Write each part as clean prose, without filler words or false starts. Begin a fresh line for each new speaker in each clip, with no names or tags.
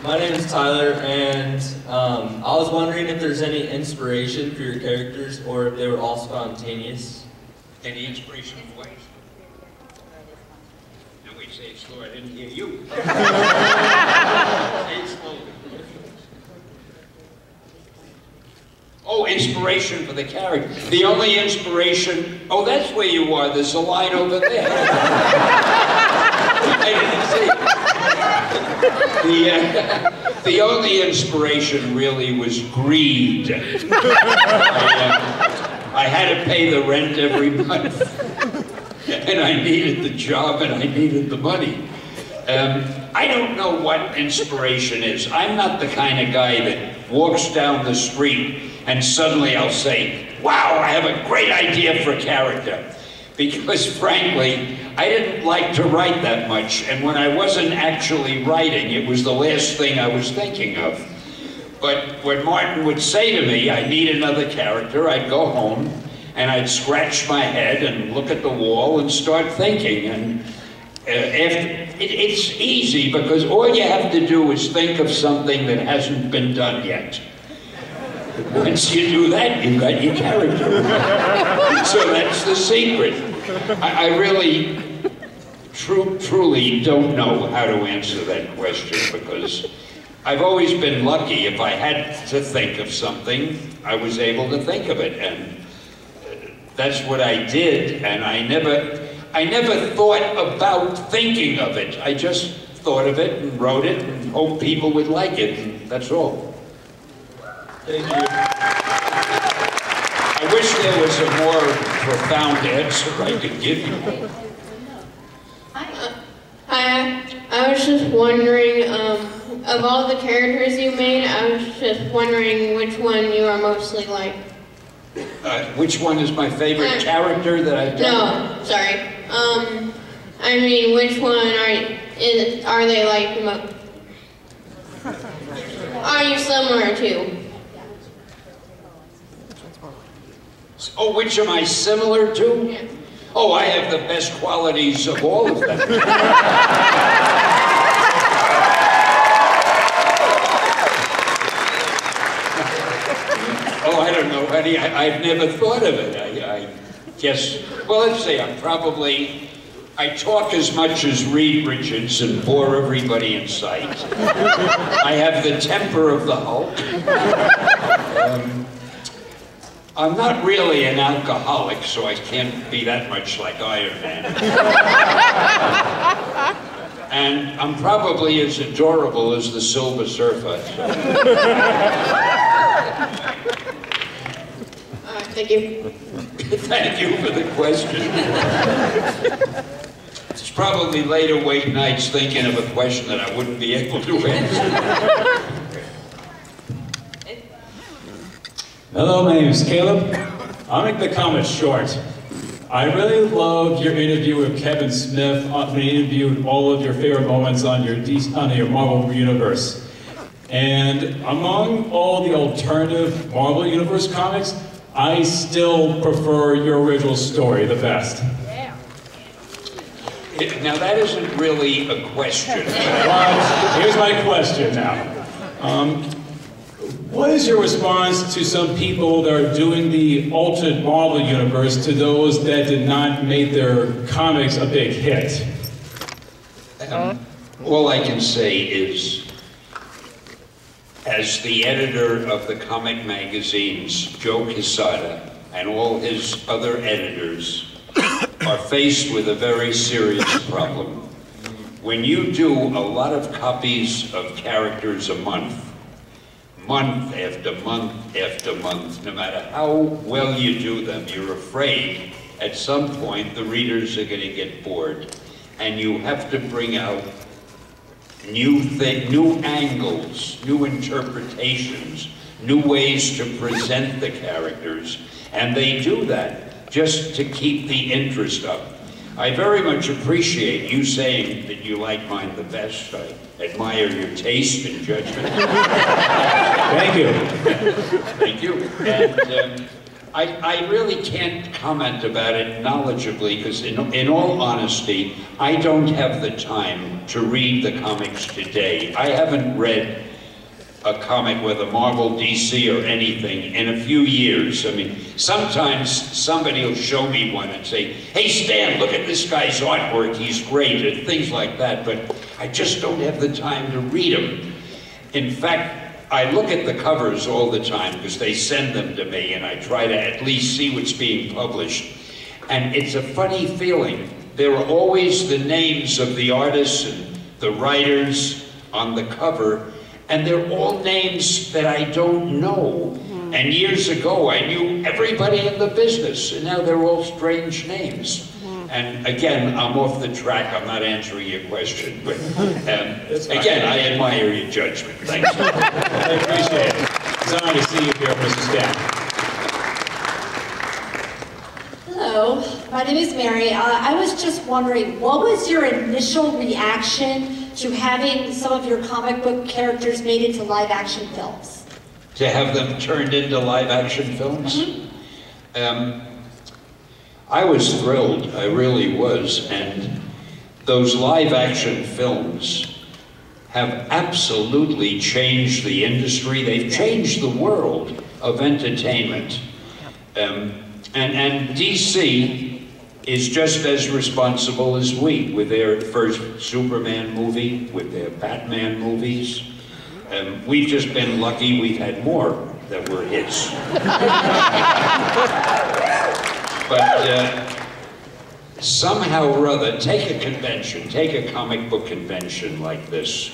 My name is Tyler, and I was wondering if there's any inspiration for your characters, or if they were all spontaneous.
Any inspiration of what? No, wait, say it slow. I didn't hear you. Say it slowly. Oh, inspiration for the character. The only inspiration. Oh, that's where you are. There's a line over there. I didn't see. The only inspiration really was greed. I had to pay the rent every month, and I needed the job, and I needed the money. I don't know what inspiration is. I'm not the kind of guy that walks down the street and suddenly I'll say, wow, I have a great idea for character. Because frankly, I didn't like to write that much, and when I wasn't actually writing, it was the last thing I was thinking of. But when Martin would say to me, I need another character, I'd go home and I'd scratch my head and look at the wall and start thinking. And it's easy because all you have to do is think of something that hasn't been done yet. Once you do that, you've got your character. So that's the secret. I really, truly don't know how to answer that question because I've always been lucky. If I had to think of something, I was able to think of it, and that's what I did. And I never thought about thinking of it. I just thought of it and wrote it and hoped people would like it, and that's all.
Thank you.
I wish there was a more profound answer I could give you.
I was just wondering, of all the characters you made, I was just wondering which one you are mostly like.
Which one is my favorite character that I've done?
No, sorry. I mean, which one are they like the most? Are you similar to?
Oh, which am I similar to?
Yeah.
Oh, I have the best qualities of all of them. Oh, I don't know, honey. I've never thought of it. I guess, well, let's say I talk as much as Reed Richards and bore everybody in sight. I have the temper of the Hulk. I'm not really an alcoholic, so I can't be that much like Iron Man. And I'm probably as adorable as the Silver Surfer.
Thank you.
Thank you for the question. It's probably late awake nights thinking of a question that I wouldn't be able to answer.
Hello, my name is Caleb. I'll make the comment short. I really loved your interview with Kevin Smith when he interviewed all of your favorite moments on your Marvel Universe. And among all the alternative Marvel Universe comics, I still prefer your original story the best.
Now that isn't really a question.
But here's my question now. What is your response to some people that are doing the alternate Marvel Universe to those that did not make their comics a big hit?
All I can say is, as the editor of the comic magazines, Joe Quesada, and all his other editors are faced with a very serious problem. When you do a lot of copies of characters a month after month after month, no matter how well you do them, you're afraid at some point the readers are going to get bored, and you have to bring out new angles, new interpretations, new ways to present the characters, and they do that just to keep the interest up. I very much appreciate you saying that you like mine the best. I admire your taste and judgment.
Thank you.
Thank you. And I really can't comment about it knowledgeably because in all honesty, I don't have the time to read the comics today. I haven't read a comic with a Marvel, DC, or anything in a few years. I mean, sometimes somebody will show me one and say, hey Stan, look at this guy's artwork, he's great, and things like that, but I just don't have the time to read them. In fact, I look at the covers all the time because they send them to me and I try to at least see what's being published. And it's a funny feeling. There are always the names of the artists and the writers on the cover, and they're all names that I don't know. And years ago I knew everybody in the business, and now they're all strange names. And again, I'm off the track, I'm not answering your question, but again, I admire your judgment. Thanks.
I appreciate it. It's an honor to see you here, Mr. Stan.
Hello, my name is Mary. I was just wondering, what was your initial reaction to having some of your comic book characters made into live-action films?
To have them turned into live-action films? I was thrilled, I really was, and those live-action films have absolutely changed the industry. They've changed the world of entertainment. And DC is just as responsible as we, with their first Superman movie, with their Batman movies. We've just been lucky we've had more that were hits. But somehow or other, take a convention, take a comic book convention like this.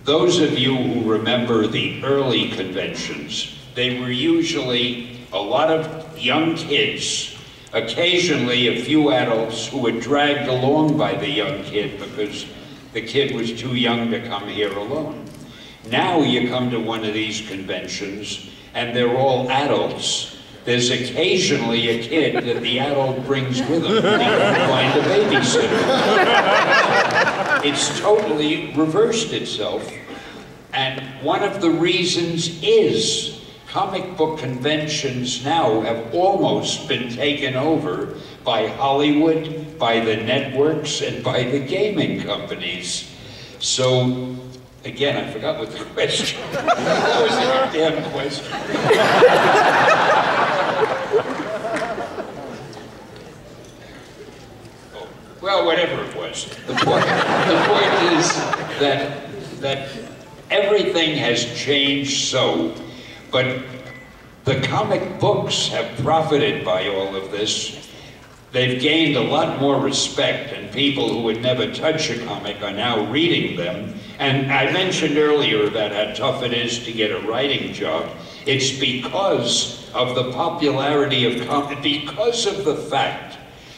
Those of you who remember the early conventions, they were usually a lot of young kids, occasionally a few adults who were dragged along by the young kid because the kid was too young to come here alone. Now you come to one of these conventions and they're all adults. There's occasionally a kid that the adult brings with him and he can find a babysitter. It's totally reversed itself. And one of the reasons is comic book conventions now have almost been taken over by Hollywood, by the networks, and by the gaming companies. So, again, I forgot what the question was. That was a damn question. Well, whatever it was. The point is that everything has changed so, but the comic books have profited by all of this. They've gained a lot more respect, and people who would never touch a comic are now reading them. And I mentioned earlier about how tough it is to get a writing job. It's because of the popularity of comics, because of the fact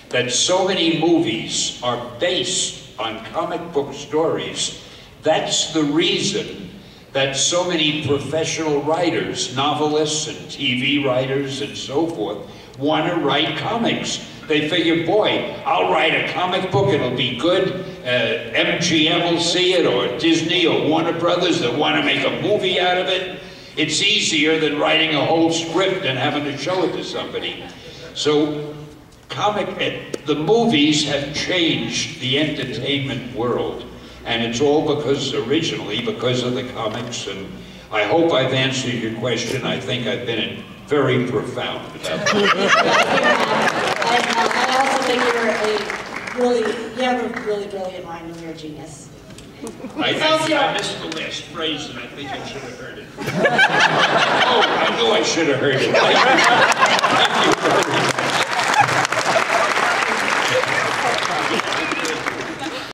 that so many movies are based on comic book stories. That's the reason that so many professional writers, novelists and TV writers and so forth, want to write comics. They figure, boy, I'll write a comic book, it'll be good, MGM will see it, or Disney or Warner Brothers that want to make a movie out of it. It's easier than writing a whole script and having to show it to somebody. So the movies have changed the entertainment world, and it's all originally because of the comics, and I hope I've answered your question. I think I've been very profound about that.
I also think you have a really brilliant mind and you're a genius.
I missed the last phrase and I think I should have heard it. Oh, I knew I should have heard it.